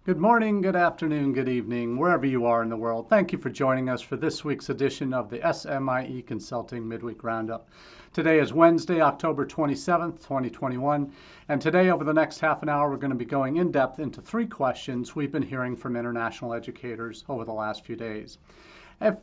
Good morning, good afternoon, good evening, wherever you are in the world. Thank you for joining us for this week's edition of the SMIE Consulting Midweek Roundup. Today is Wednesday, October 27th, 2021, and today over the next half an hour we're going to be going in depth into 3 questions we've been hearing from international educators over the last few days.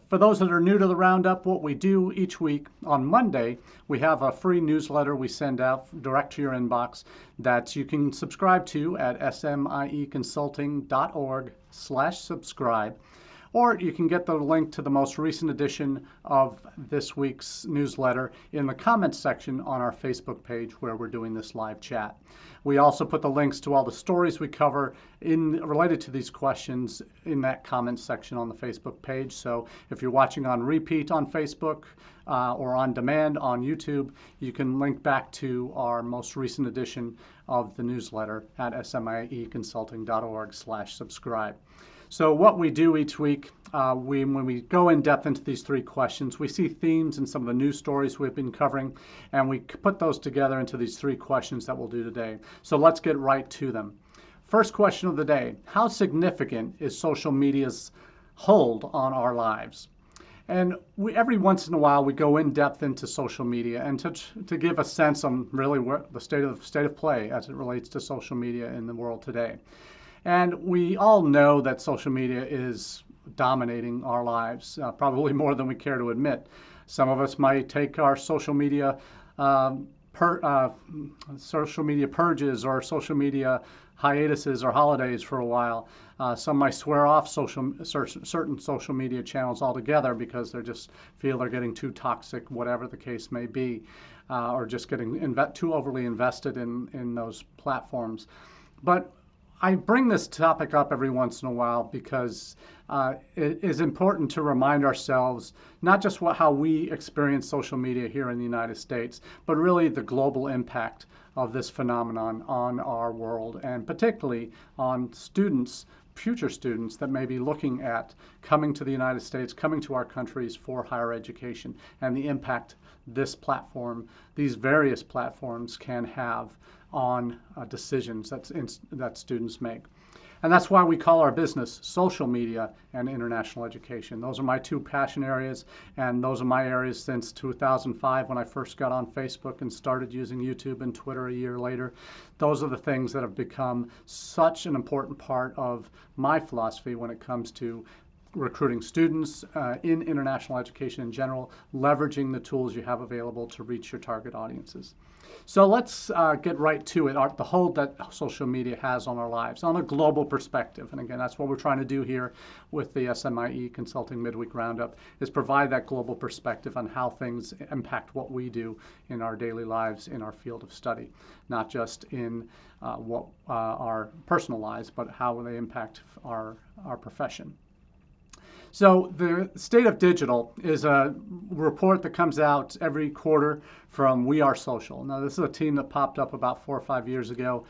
For those that are new to the Roundup, what we do each week on Monday, we have a free newsletter we send out direct to your inbox that you can subscribe to at smieconsulting.org/subscribe. Or you can get the link to the most recent edition of this week's newsletter in the comments section on our Facebook page where we're doing this live chat. We also put the links to all the stories we cover related to these questions in that comments section on the Facebook page. So if you're watching on repeat on Facebook or on demand on YouTube, you can link back to our most recent edition of the newsletter at smieconsulting.org/subscribe. So what we do each week, when we go in depth into these 3 questions, we see themes in some of the news stories we've been covering, and we put those together into these 3 questions that we'll do today. So let's get right to them. First question of the day: how significant is social media's hold on our lives? And every once in a while we go in depth into social media and to give a sense on really where the state of play as it relates to social media in the world today. And we all know that social media is dominating our lives, probably more than we care to admit. Some of us might take our social media purges or social media hiatuses or holidays for a while. Some might swear off certain social media channels altogether because they just feel they're getting too toxic, whatever the case may be, or just getting too overly invested in those platforms. But I bring this topic up every once in a while because it is important to remind ourselves not just how we experience social media here in the United States, but really the global impact of this phenomenon on our world, and particularly on students, future students that may be looking at coming to the United States, coming to our countries for higher education, and the impact these various platforms can have on decisions that students make. And that's why we call our business social media and international education. Those are my 2 passion areas, and those are my areas since 2005 when I first got on Facebook and started using YouTube and Twitter a year later. Those are the things that have become such an important part of my philosophy when it comes to recruiting students in international education in general, leveraging the tools you have available to reach your target audiences. So let's get right to it, the hold that social media has on our lives on a global perspective. And again, that's what we're trying to do here with the SMIE Consulting Midweek Roundup, is provide that global perspective on how things impact what we do in our daily lives in our field of study, not just in our personal lives, but how they impact our profession. So the State of Digital is a report that comes out every quarter from We Are Social. Now, this is a team that popped up about 4 or 5 years ago,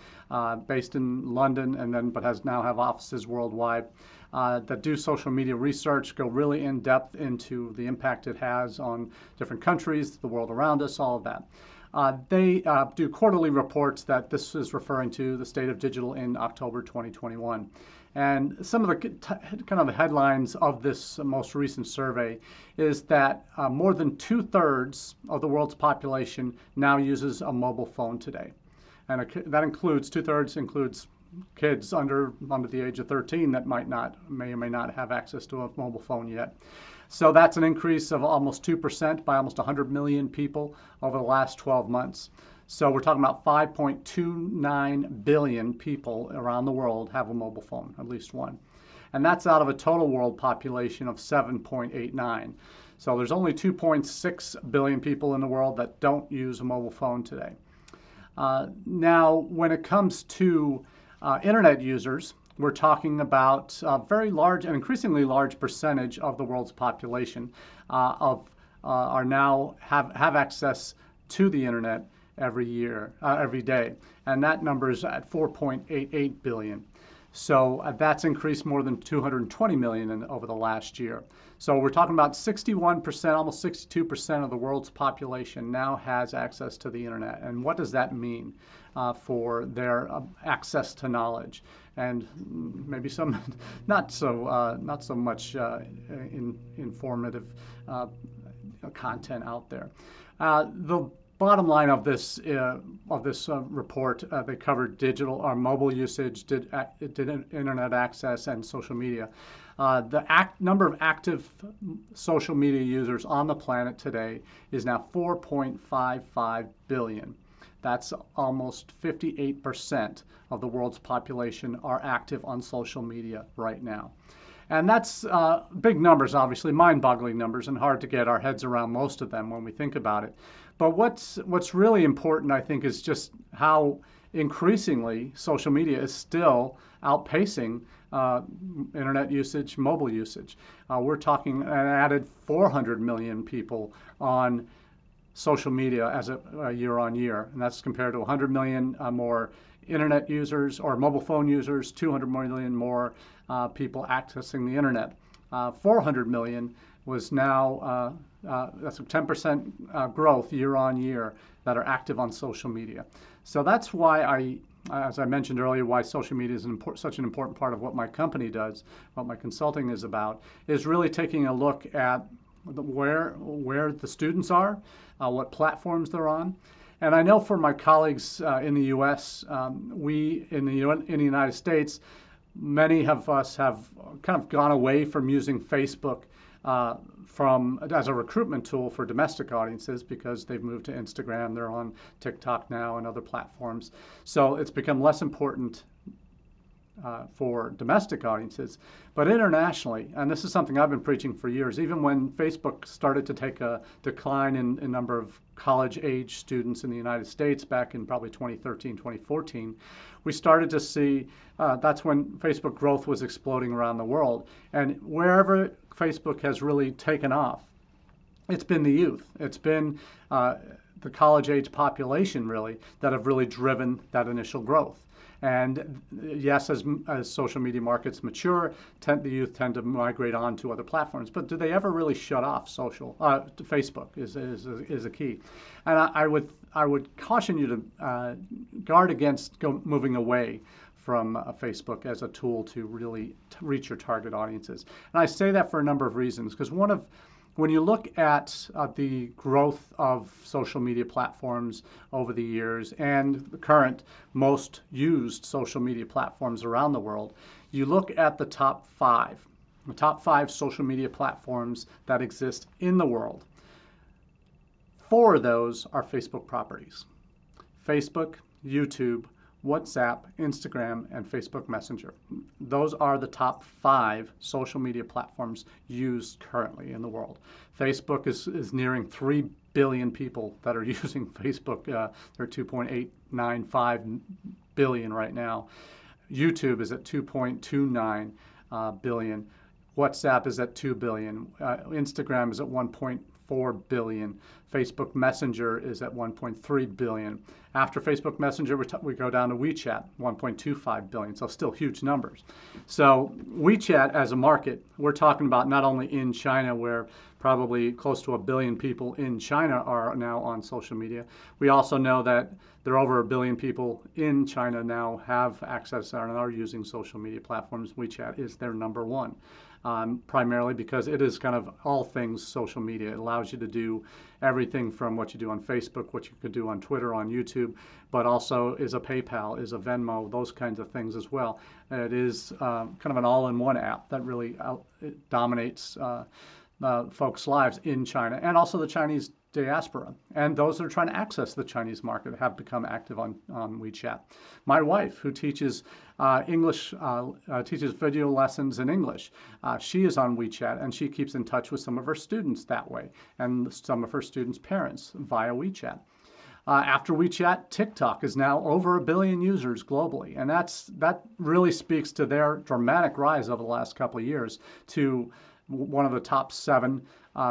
based in London, but now have offices worldwide, that do social media research, go really in depth into the impact it has on different countries, the world around us, all of that. They do quarterly reports that this is referring to the State of Digital in October 2021. And some of the kind of the headlines of this most recent survey is that more than 2/3 of the world's population now uses a mobile phone today. And that includes 2/3 includes kids under the age of 13 that may or may not have access to a mobile phone yet. So that's an increase of almost 2% by almost 100 million people over the last 12 months. So we're talking about 5.29 billion people around the world have a mobile phone, at least one. And that's out of a total world population of 7.89. So there's only 2.6 billion people in the world that don't use a mobile phone today. Now, when it comes to internet users, we're talking about a very large and increasingly large percentage of the world's population are now have access to the internet every day, and that number is at 4.88 billion. So that's increased more than 220 million over the last year. So we're talking about 61%, almost 62% of the world's population now has access to the internet. And what does that mean? for their access to knowledge, and maybe some not so much informative content out there. The bottom line of this report, they covered digital or mobile usage, did internet access, and social media. The number of active social media users on the planet today is now 4.55 billion. That's almost 58% of the world's population are active on social media right now. And that's big numbers, obviously, mind-boggling numbers, and hard to get our heads around most of them when we think about it. But what's really important, I think, is just how increasingly social media is still outpacing internet usage, mobile usage. We're talking an added 400 million people on social media as a year on year, and that's compared to 100 million more internet users or mobile phone users, 200 million more people accessing the internet. 400 million was now, that's a 10% growth year on year that are active on social media. So that's why as I mentioned earlier, why social media is such an important part of what my company does, what my consulting is about, is really taking a look at where the students are, what platforms they're on. And I know for my colleagues in the U.S., in the United States, many of us have kind of gone away from using Facebook as a recruitment tool for domestic audiences because they've moved to Instagram. They're on TikTok now and other platforms. So it's become less important for domestic audiences. But internationally, and this is something I've been preaching for years, even when Facebook started to take a decline in number of college-age students in the United States back in probably 2013, 2014, we started to see that's when Facebook growth was exploding around the world. And wherever Facebook has really taken off, it's been the youth. It's been the college-age population, really, that have really driven that initial growth. And yes, as social media markets mature, the youth tend to migrate on to other platforms. But do they ever really shut off Facebook is a key. And I would caution you to guard against moving away from Facebook as a tool to really reach your target audiences. And I say that for a number of reasons, because when you look at the growth of social media platforms over the years and the current most used social media platforms around the world, you look at the top five social media platforms that exist in the world. 4 of those are Facebook properties: Facebook, YouTube, WhatsApp, Instagram, and Facebook Messenger. Those are the top 5 social media platforms used currently in the world. Facebook is nearing 3 billion people that are using Facebook. They're 2.895 billion right now. YouTube is at 2.29 billion. WhatsApp is at 2 billion. Instagram is at 1.4 billion. Facebook Messenger is at 1.3 billion. After Facebook Messenger, we go down to Wechat, 1.25 billion, so still huge numbers. So Wechat as a market, we're talking about not only in China, where probably close to 1 billion people in China are now on social media. We also know that there are over 1 billion people in China now have access and are using social media platforms. Wechat is their number one. Primarily because it is kind of all things social media. It allows you to do everything from what you do on Facebook, what you could do on Twitter, on YouTube, but also is a PayPal, is a Venmo, those kinds of things as well. It is kind of an all-in-one app that really dominates folks' lives in China, and also the Chinese diaspora. And those that are trying to access the Chinese market have become active on Wechat. My wife, who teaches English, teaches video lessons in English, she is on Wechat, and she keeps in touch with some of her students that way, and some of her students' parents via Wechat. After Wechat, TikTok is now over 1 billion users globally, and that really speaks to their dramatic rise over the last couple of years to one of the top 7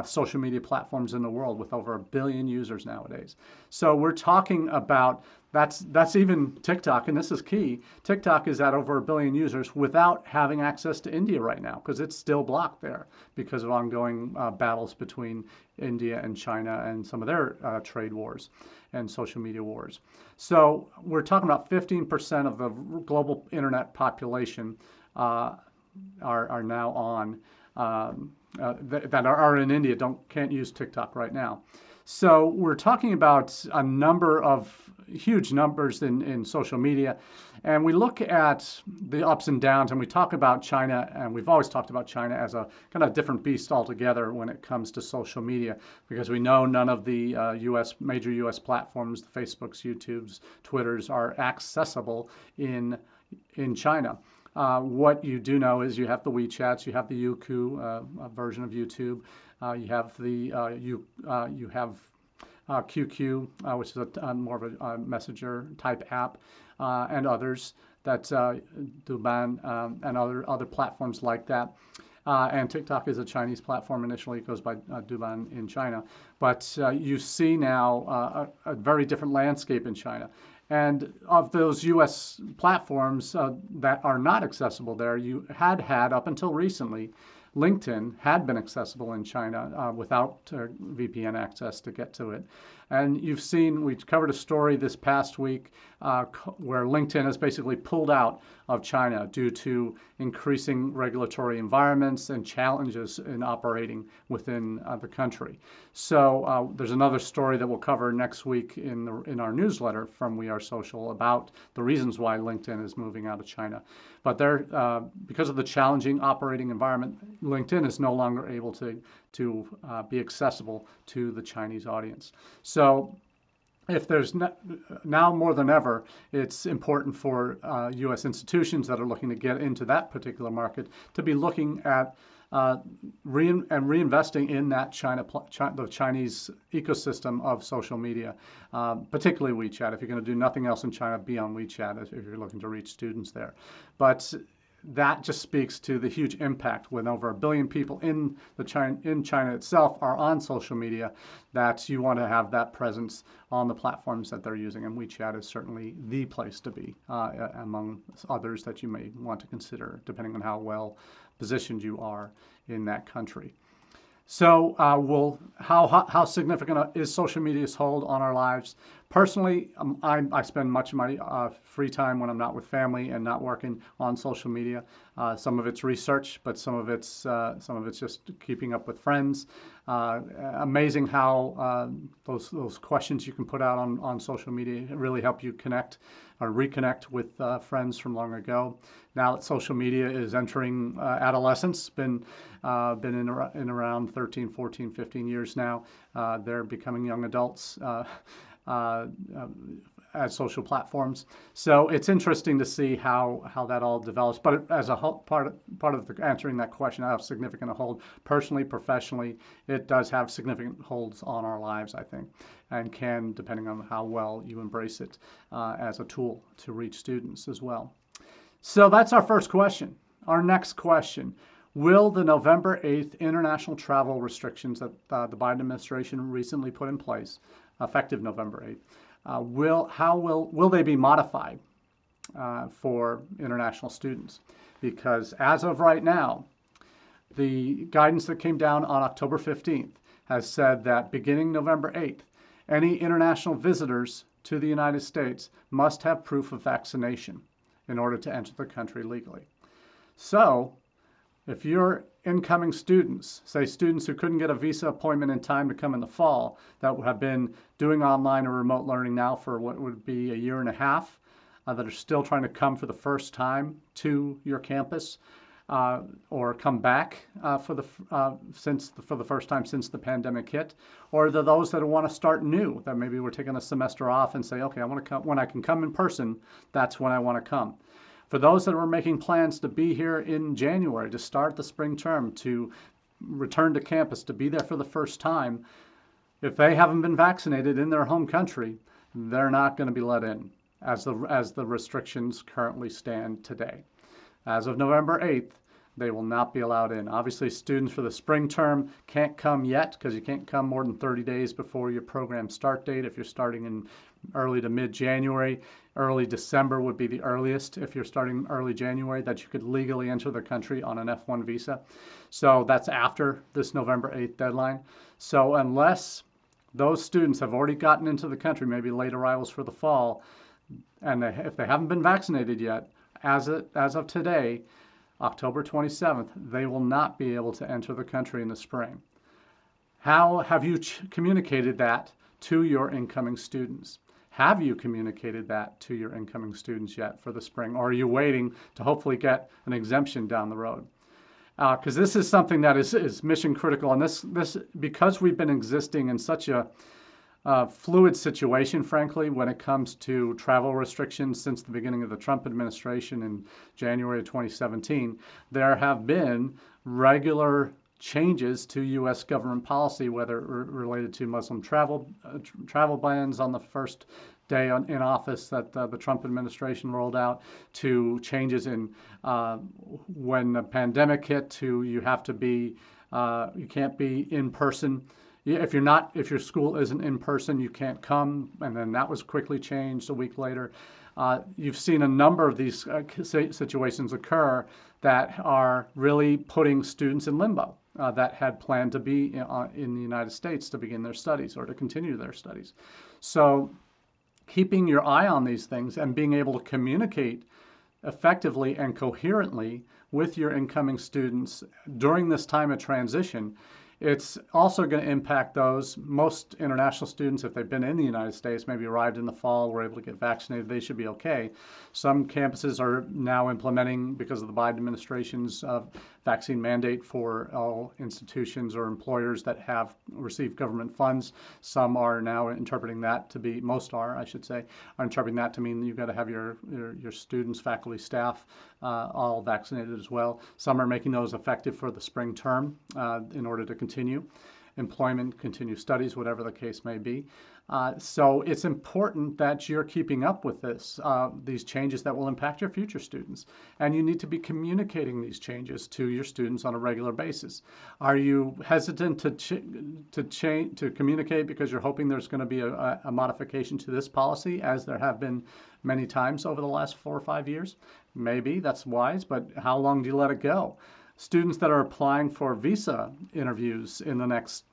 social media platforms in the world with over 1 billion users nowadays. So we're talking about That's even TikTok, and this is key. TikTok is at over 1 billion users without having access to India right now because it's still blocked there because of ongoing battles between India and China and some of their trade wars and social media wars. So we're talking about 15% of the global internet population are now on that are in India can't use TikTok right now. So we're talking about a number of huge numbers in social media, and we look at the ups and downs, and we talk about China, and we've always talked about China as a kind of different beast altogether when it comes to social media, because we know none of the major U.S. platforms, the Facebooks, YouTubes, Twitters, are accessible in China. What you do know is you have the Wechats, you have the Youku version of YouTube, you have the you have QQ, which is more of a messenger type app, and others that Douban and other platforms like that. And TikTok is a Chinese platform. Initially, it goes by Douban in China. But you see now a very different landscape in China. And of those U.S. platforms that are not accessible there, you had up until recently, LinkedIn had been accessible in China without VPN access to get to it. And you've seen, we covered a story this past week where LinkedIn has basically pulled out of China due to increasing regulatory environments and challenges in operating within the country. So there's another story that we'll cover next week in our newsletter from We Are Social about the reasons why LinkedIn is moving out of China. But because of the challenging operating environment, LinkedIn is no longer able to be accessible to the Chinese audience. So if there's now more than ever, it's important for U.S. institutions that are looking to get into that particular market to be looking at reinvesting in that the Chinese ecosystem of social media, particularly WeChat. If you're going to do nothing else in China, be on WeChat if you're looking to reach students there. But that just speaks to the huge impact when over 1 billion people in China itself are on social media, that you want to have that presence on the platforms that they're using. And WeChat is certainly the place to be among others that you may want to consider, depending on how well positioned you are in that country. So how significant is social media's hold on our lives? Personally, I spend much of my free time when I'm not with family and not working on social media. Some of it's research, but some of it's just keeping up with friends. Amazing how those questions you can put out on social media really help you connect or reconnect with friends from long ago. Now that social media is entering adolescence, been in around 13, 14, 15 years now. They're becoming young adults as social platforms. So it's interesting to see how that all develops. But as a whole, part of answering that question, how significant a hold, personally, professionally, it does have significant holds on our lives, I think, and can, depending on how well you embrace it as a tool to reach students as well. So that's our first question. Our next question: will the November 8th international travel restrictions that the Biden administration recently put in place, effective November 8th, will they be modified for international students? Because as of right now, the guidance that came down on October 15th has said that beginning November 8th, any international visitors to the United States must have proof of vaccination in order to enter the country legally. So if you're incoming students, say students who couldn't get a visa appointment in time to come in the fall, that have been doing online or remote learning now for what would be a year and a half, that are still trying to come for the first time to your campus, or come back for the first time since the pandemic hit, or those that want to start new, that maybe we're taking a semester off and say, okay, I want to come when I can come in person. That's when I want to come. For those that were making plans to be here in January, to start the spring term, to return to campus, to be there for the first time, if they haven't been vaccinated in their home country, they're not going to be let in as the restrictions currently stand today. As of November 8th, they will not be allowed in. Obviously, students for the spring term can't come yet because you can't come more than 30 days before your program start date if you're starting in early to mid-January. Early December would be the earliest if you're starting early January that you could legally enter the country on an F1 visa. So that's after this November 8th deadline. So unless those students have already gotten into the country, maybe late arrivals for the fall, and if they haven't been vaccinated yet, as of today, October 27th, they will not be able to enter the country in the spring. How have you communicated that to your incoming students? Have you communicated that to your incoming students yet for the spring? Or are you waiting to hopefully get an exemption down the road? Because this is something that is mission critical. And this because we've been existing in such a fluid situation, frankly, when it comes to travel restrictions since the beginning of the Trump administration in January of 2017, there have been regular changes to U.S. government policy, whether related to Muslim travel bans on the first day in office that the Trump administration rolled out, to changes in when the pandemic hit, to you can't be in person. If your school isn't in person, you can't come, and then that was quickly changed a week later. You've seen a number of these situations occur that are really putting students in limbo that had planned to be in the United States to begin their studies or to continue their studies. So keeping your eye on these things and being able to communicate effectively and coherently with your incoming students during this time of transition, it's also going to impact those. Most international students, if they've been in the United States, maybe arrived in the fall, were able to get vaccinated, they should be okay. Some campuses are now implementing, because of the Biden administration's vaccine mandate for all institutions or employers that have received government funds. Some are now interpreting that to be, most are, I should say, are interpreting that to mean you've got to have your students, faculty, staff all vaccinated as well. Some are making those effective for the spring term in order to continue employment, continue studies, whatever the case may be. So it's important that you're keeping up with these changes that will impact your future students. And you need to be communicating these changes to your students on a regular basis. Are you hesitant to communicate because you're hoping there's going to be a modification to this policy, as there have been many times over the last 4 or 5 years? Maybe that's wise, but how long do you let it go? Students that are applying for visa interviews in the next,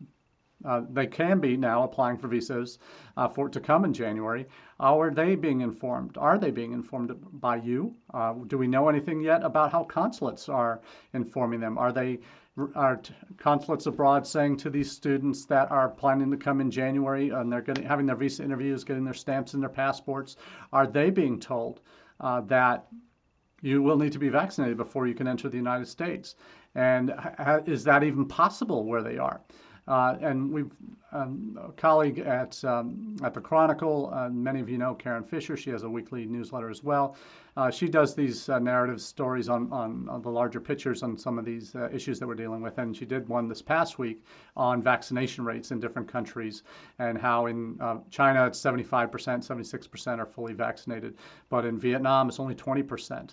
they can be now applying for visas to come in January. How are they being informed? Are they being informed by you? Do we know anything yet about how consulates are informing them? Are consulates abroad saying to these students that are planning to come in January and they're having their visa interviews, getting their stamps and their passports, are they being told that you will need to be vaccinated before you can enter the United States? And is that even possible where they are? And we've a colleague at the Chronicle, many of you know Karen Fisher. She has a weekly newsletter as well. She does these narrative stories on the larger pictures on some of these issues that we're dealing with. And she did one this past week on vaccination rates in different countries, and how in China it's 75%, 76% are fully vaccinated. But in Vietnam it's only 20%.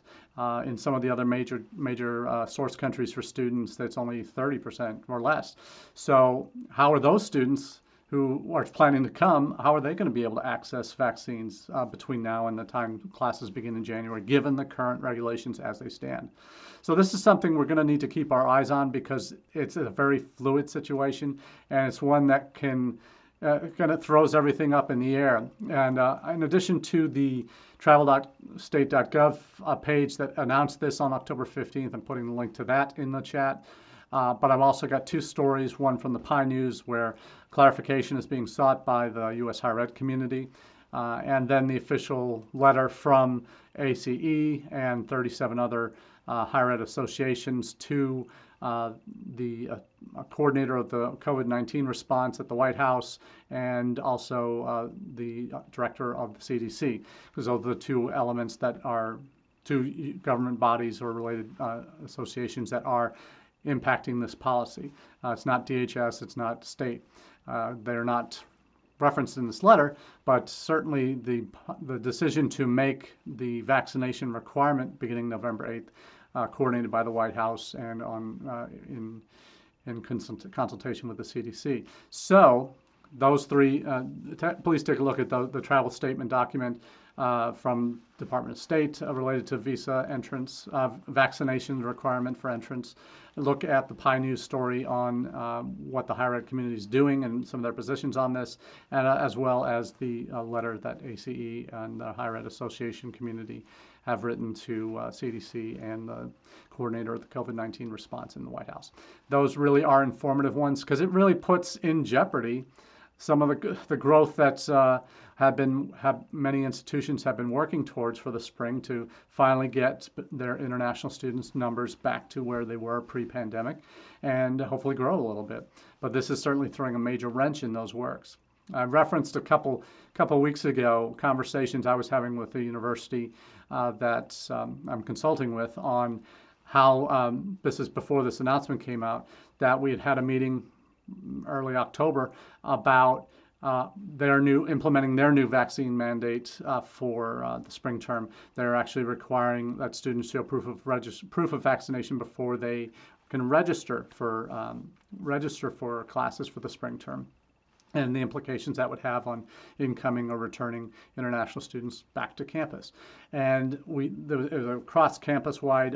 In some of the other major source countries for students, that's only 30% or less. So how are those students who are planning to come, how are they going to be able to access vaccines between now and the time classes begin in January, given the current regulations as they stand? So this is something we're going to need to keep our eyes on, because it's a very fluid situation, and it's one that kind of throws everything up in the air. And in addition to the travel.state.gov page that announced this on October 15th, I'm putting the link to that in the chat. But I've also got 2 stories, one from the Pi News, where clarification is being sought by the U.S. higher ed community, and then the official letter from ACE and 37 other higher ed associations to the coordinator of the COVID-19 response at the White House, and also the director of the CDC, because those are the 2 elements that are 2 government bodies or related associations that are impacting this policy. It's not DHS, it's not state. They're not referenced in this letter, but certainly the decision to make the vaccination requirement beginning November 8th coordinated by the White House and in consultation with the CDC. So those three, please take a look at the travel statement document from Department of State related to visa entrance, vaccination requirement for entrance. Look at the PI News story on what the higher ed community is doing and some of their positions on this, and as well as the letter that ACE and the Higher Ed Association community have written to CDC and the coordinator of the COVID-19 response in the White House. Those really are informative ones because it really puts in jeopardy some of the growth that's many institutions have been working towards for the spring to finally get their international students numbers back to where they were pre-pandemic and hopefully grow a little bit. But this is certainly throwing a major wrench in those works. I referenced a couple weeks ago conversations I was having with the university that I'm consulting with on how, this is before this announcement came out, that we had a meeting early October about implementing their new vaccine mandate for the spring term. They're actually requiring that students show proof of vaccination before they can register for classes for the spring term, and the implications that would have on incoming or returning international students back to campus. And there was a cross-campus-wide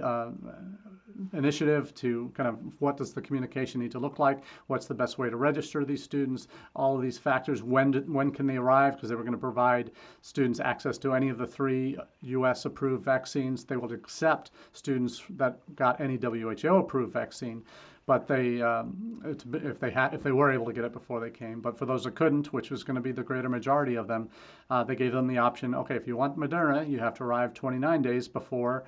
initiative to kind of what does the communication need to look like, what's the best way to register these students, all of these factors, when can they arrive, because they were going to provide students access to any of the 3 U.S. approved vaccines. They would accept students that got any WHO approved vaccine, but if they were able to get it before they came. But for those that couldn't, which was going to be the greater majority of them, they gave them the option, okay, if you want Moderna, you have to arrive 29 days before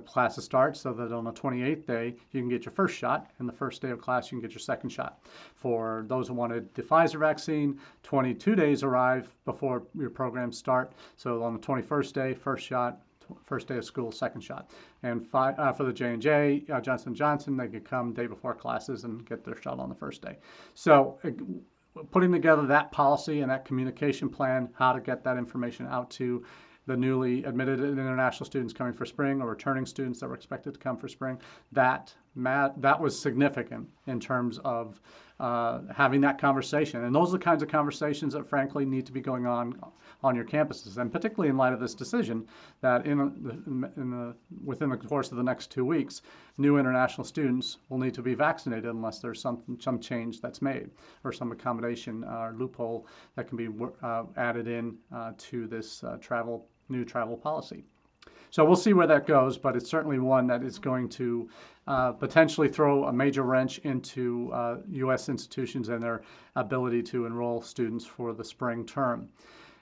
classes start, so that on the 28th day, you can get your first shot, and the first day of class, you can get your second shot. For those who wanted the Pfizer vaccine, 22 days arrive before your programs start, so on the 21st day, first shot, first day of school, second shot. And for the J&J, Johnson & Johnson, they could come day before classes and get their shot on the first day. So putting together that policy and that communication plan, how to get that information out to the newly admitted international students coming for spring or returning students that were expected to come for spring, that was significant in terms of having that conversation. And those are the kinds of conversations that frankly need to be going on your campuses, and particularly in light of this decision that within the course of the next 2 weeks, new international students will need to be vaccinated unless there's some change that's made or some accommodation or loophole that can be added in to this new travel policy. So we'll see where that goes, but it's certainly one that is going to potentially throw a major wrench into U.S. institutions and their ability to enroll students for the spring term.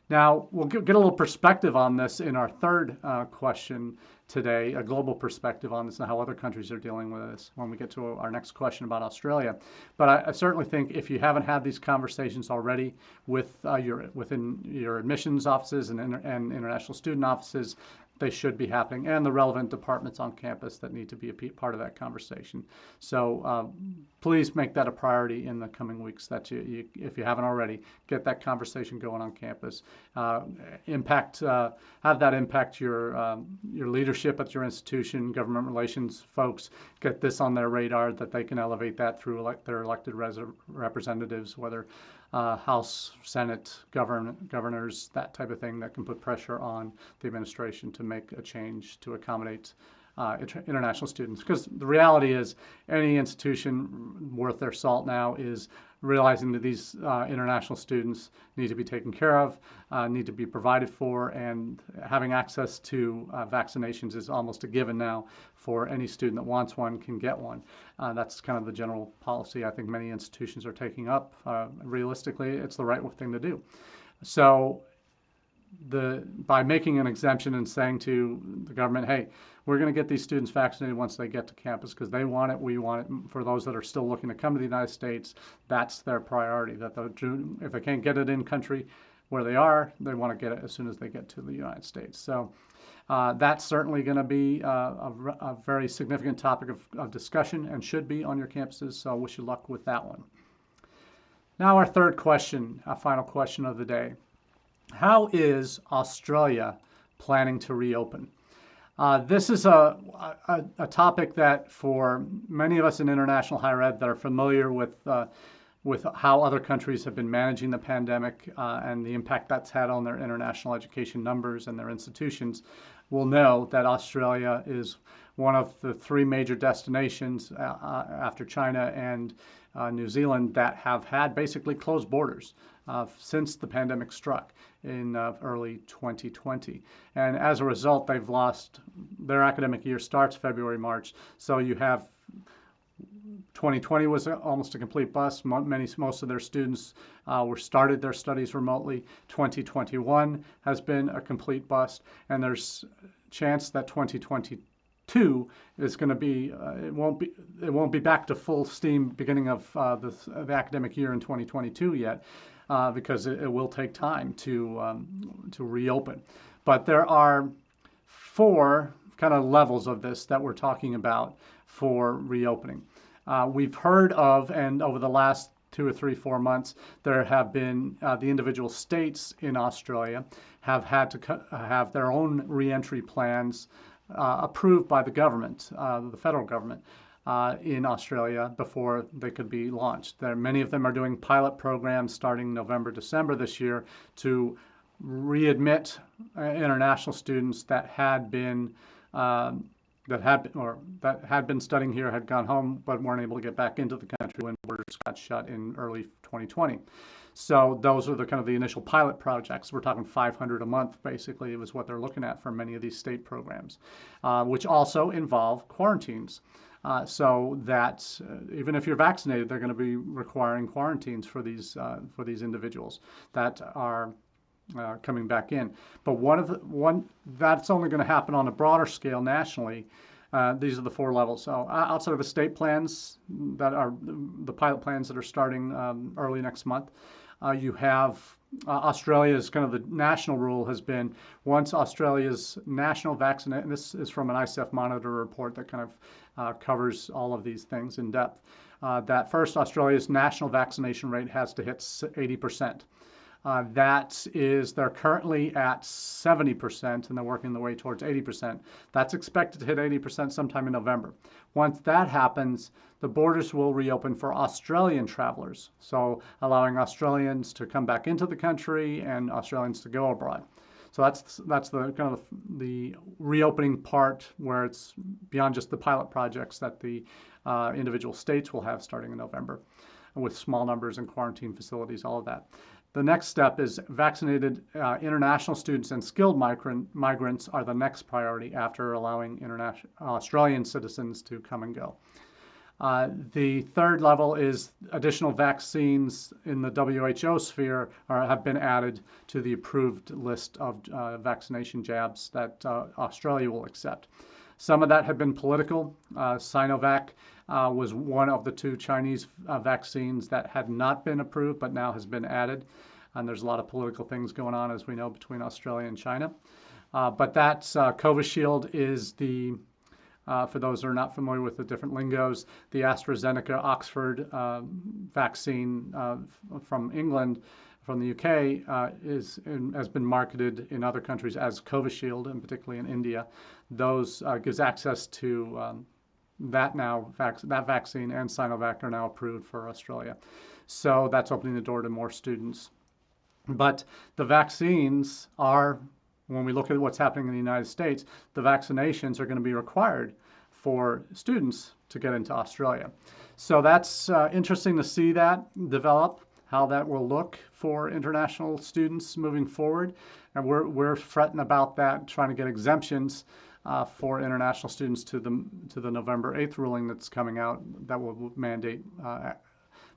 Now, we'll get a little perspective on this in our third question today, a global perspective on this and how other countries are dealing with this when we get to our next question about Australia. But I certainly think if you haven't had these conversations already within your admissions offices and international student offices, they should be happening, and the relevant departments on campus that need to be a part of that conversation. So please make that a priority in the coming weeks, that if you haven't already, get that conversation going on campus. Have that impact your leadership at your institution, government relations folks. Get this on their radar that they can elevate that through their elected representatives, whether House, Senate, governors, that type of thing, that can put pressure on the administration to make a change to accommodate international students. Because the reality is any institution worth their salt now is realizing that these international students need to be taken care of, need to be provided for, and having access to vaccinations is almost a given now. For any student that wants one can get one. That's kind of the general policy I think many institutions are taking up. Realistically, it's the right thing to do. So by making an exemption and saying to the government, hey, we're going to get these students vaccinated once they get to campus because they want it, we want it. For those that are still looking to come to the United States, that's their priority. That if they can't get it in country where they are, they want to get it as soon as they get to the United States. So that's certainly going to be a very significant topic of discussion and should be on your campuses. So I wish you luck with that one. Now our third question, our final question of the day. How is Australia planning to reopen? This is a topic that for many of us in international higher ed that are familiar with how other countries have been managing the pandemic and the impact that's had on their international education numbers and their institutions will know that Australia is one of the three major destinations after China and New Zealand that have had basically closed borders since the pandemic struck in early 2020. And as a result, they've lost, their academic year starts February, March. So you have 2020 was almost a complete bust. Most of their students started their studies remotely. 2021 has been a complete bust, and there's a chance that 2022 is going to be it won't be back to full steam beginning of the academic year in 2022 yet, because it will take time to reopen. But there are four kind of levels of this that we're talking about for reopening. We've heard of, and over the last 2 or 3, 4 months, there have been the individual states in Australia have had to have their own reentry plans approved by the government, the federal government, in Australia before they could be launched. Many of them are doing pilot programs starting November, December this year to readmit international students that had been studying here, had gone home, but weren't able to get back into the country when borders got shut in early 2020. So those are the kind of the initial pilot projects. We're talking 500 a month, basically, was what they're looking at for many of these state programs, which also involve quarantines. So that even if you're vaccinated, they're going to be requiring quarantines for these individuals that are coming back in. But one that's only going to happen on a broader scale nationally. These are the four levels. So outside of the state plans that are the pilot plans that are starting early next month, you have Australia's kind of the national rule has been once Australia's national vaccination, this is from an ICEF Monitor report that kind of covers all of these things in depth, that first Australia's national vaccination rate has to hit 80%. They're currently at 70% and they're working their way towards 80%. That's expected to hit 80% sometime in November. Once that happens, the borders will reopen for Australian travelers, so allowing Australians to come back into the country and Australians to go abroad. So that's the kind of the reopening part where it's beyond just the pilot projects that the individual states will have starting in November with small numbers and quarantine facilities, all of that. The next step is vaccinated international students and skilled migrants are the next priority after allowing Australian citizens to come and go. The third level is additional vaccines in the WHO sphere have been added to the approved list of vaccination jabs that Australia will accept. Some of that had been political. Sinovac was one of the 2 Chinese vaccines that had not been approved but now has been added. And there's a lot of political things going on, as we know, between Australia and China. But that's Covishield is the, for those who are not familiar with the different lingos, the AstraZeneca Oxford vaccine from England, from the UK, has been marketed in other countries as Covishield, and particularly in India. Those gives access to that vaccine and Sinovac are now approved for Australia. So that's opening the door to more students. But the vaccines are, when we look at what's happening in the United States, the vaccinations are going to be required for students to get into Australia. So that's interesting to see that develop, how that will look for international students moving forward. And we're fretting about that, trying to get exemptions for international students to the November 8th ruling that's coming out that will mandate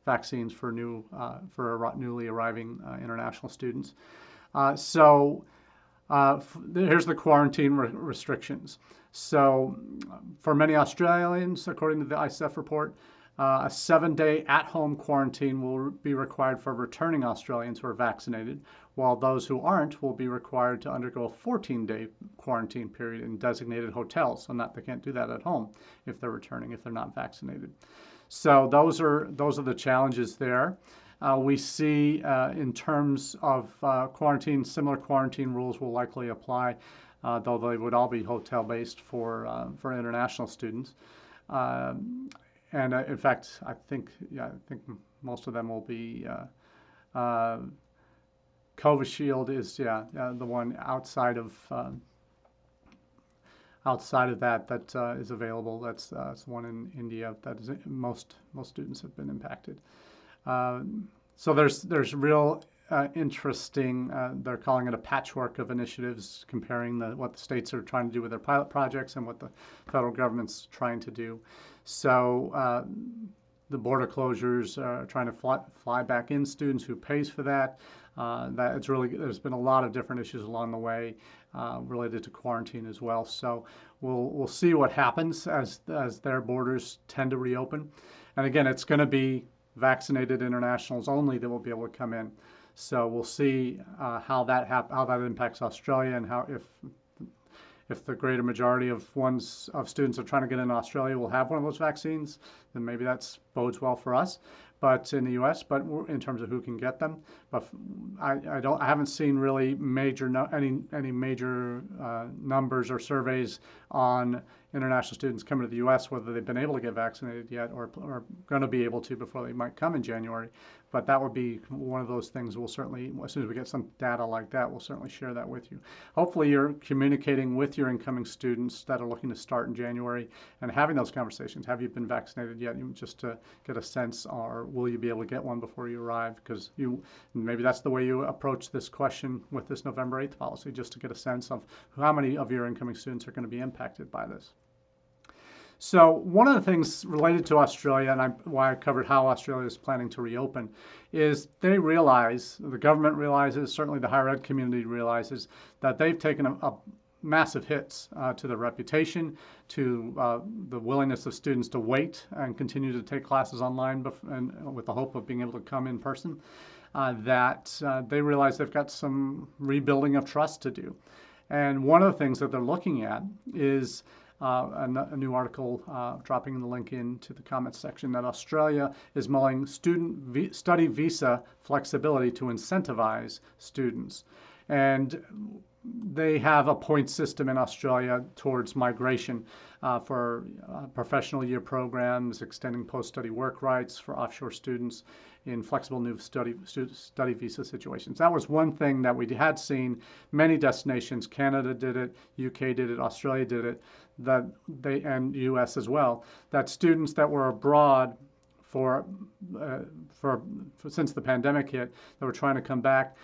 vaccines for newly arriving international students. So here's the quarantine restrictions. So for many Australians, according to the ICEF report, a 7-day at-home quarantine will be required for returning Australians who are vaccinated, while those who aren't will be required to undergo a 14-day quarantine period in designated hotels. So they can't do that at home if they're returning, if they're not vaccinated. So those are the challenges there. We see in terms of quarantine, similar quarantine rules will likely apply though they would all be hotel-based for international students. And in fact, I think most of them will be. Covishield is the one outside of that is available. That's one in India that is most students have been impacted. So there's real interesting. They're calling it a patchwork of initiatives, comparing what the states are trying to do with their pilot projects and what the federal government's trying to do. So the border closures are trying to fly back in students. Who pays for that? There's been a lot of different issues along the way related to quarantine as well. So we'll see what happens as their borders tend to reopen. And again, it's going to be vaccinated internationals only that will be able to come in. So we'll see how that impacts Australia, and how if the greater majority of students are trying to get in Australia will have one of those vaccines, then maybe that bodes well for us. But in the U.S., but in terms of who can get them, but I haven't seen really any major numbers or surveys on international students coming to the U.S., whether they've been able to get vaccinated yet or going to be able to before they might come in January. But that would be one of those things we'll certainly, as soon as we get some data like that, we'll certainly share that with you. Hopefully you're communicating with your incoming students that are looking to start in January and having those conversations. Have you been vaccinated yet? Just to get a sense, or will you be able to get one before you arrive? Because maybe that's the way you approach this question with this November 8th policy, just to get a sense of how many of your incoming students are going to be impacted by this. So one of the things related to Australia, and why I covered how Australia is planning to reopen, is the government realizes, certainly the higher ed community realizes, that they've taken a massive hits to their reputation, to the willingness of students to wait and continue to take classes online and with the hope of being able to come in person, that they realize they've got some rebuilding of trust to do. And one of the things that they're looking at is a new article, dropping the link into the comments section, that Australia is mulling study visa flexibility to incentivize students. And they have a point system in Australia towards migration for professional year programs, extending post-study work rights for offshore students in flexible new study visa situations. That was one thing that we had seen many destinations. Canada did it, UK did it, Australia did it, and US as well, that students that were abroad since the pandemic hit, that were trying to come back,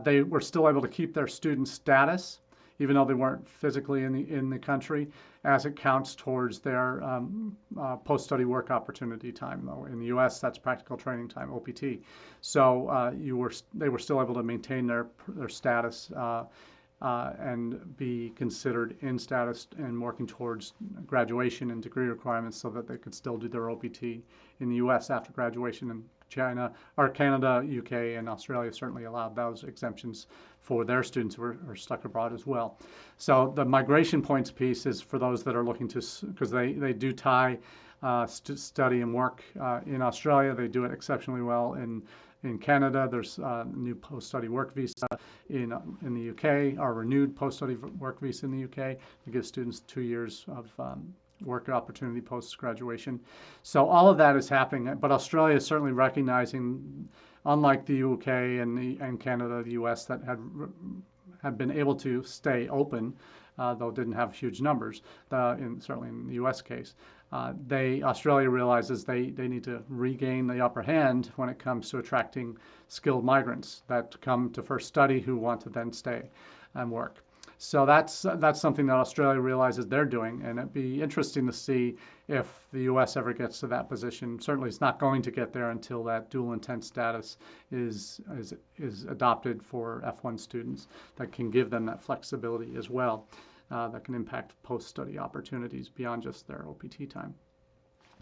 they were still able to keep their student status, even though they weren't physically in the country, as it counts towards their post-study work opportunity time. Though in the U.S., that's practical training time, OPT. So they were still able to maintain their status and be considered in status and working towards graduation and degree requirements, so that they could still do their OPT in the U.S. after graduation. And Canada, UK, and Australia certainly allowed those exemptions for their students who are stuck abroad as well. So the migration points piece is for those that are looking to, because they do tie study and work in Australia. They do it exceptionally well in Canada. There's a new post-study work visa in the UK, or renewed post-study work visa in the UK to give students 2 years of work opportunity post-graduation. So all of that is happening, but Australia is certainly recognizing, unlike the UK and Canada, the US, that had been able to stay open, though didn't have huge numbers, certainly in the US case. Australia realizes they need to regain the upper hand when it comes to attracting skilled migrants that come to first study who want to then stay and work. So that's something that Australia realizes they're doing, and it'd be interesting to see if the U.S. ever gets to that position. Certainly, it's not going to get there until that dual intent status is adopted for F1 students that can give them that flexibility as well, that can impact post-study opportunities beyond just their OPT time.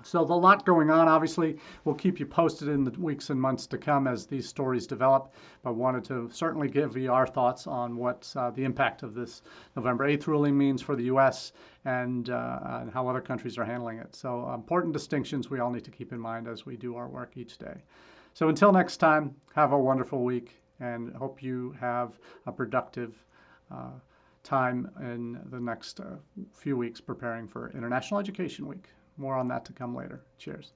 So there's a lot going on. Obviously, we'll keep you posted in the weeks and months to come as these stories develop, but wanted to certainly give you our thoughts on what the impact of this November 8th ruling means for the U.S. and how other countries are handling it. So important distinctions we all need to keep in mind as we do our work each day. So until next time, have a wonderful week, and hope you have a productive time in the next few weeks preparing for International Education Week. More on that to come later. Cheers.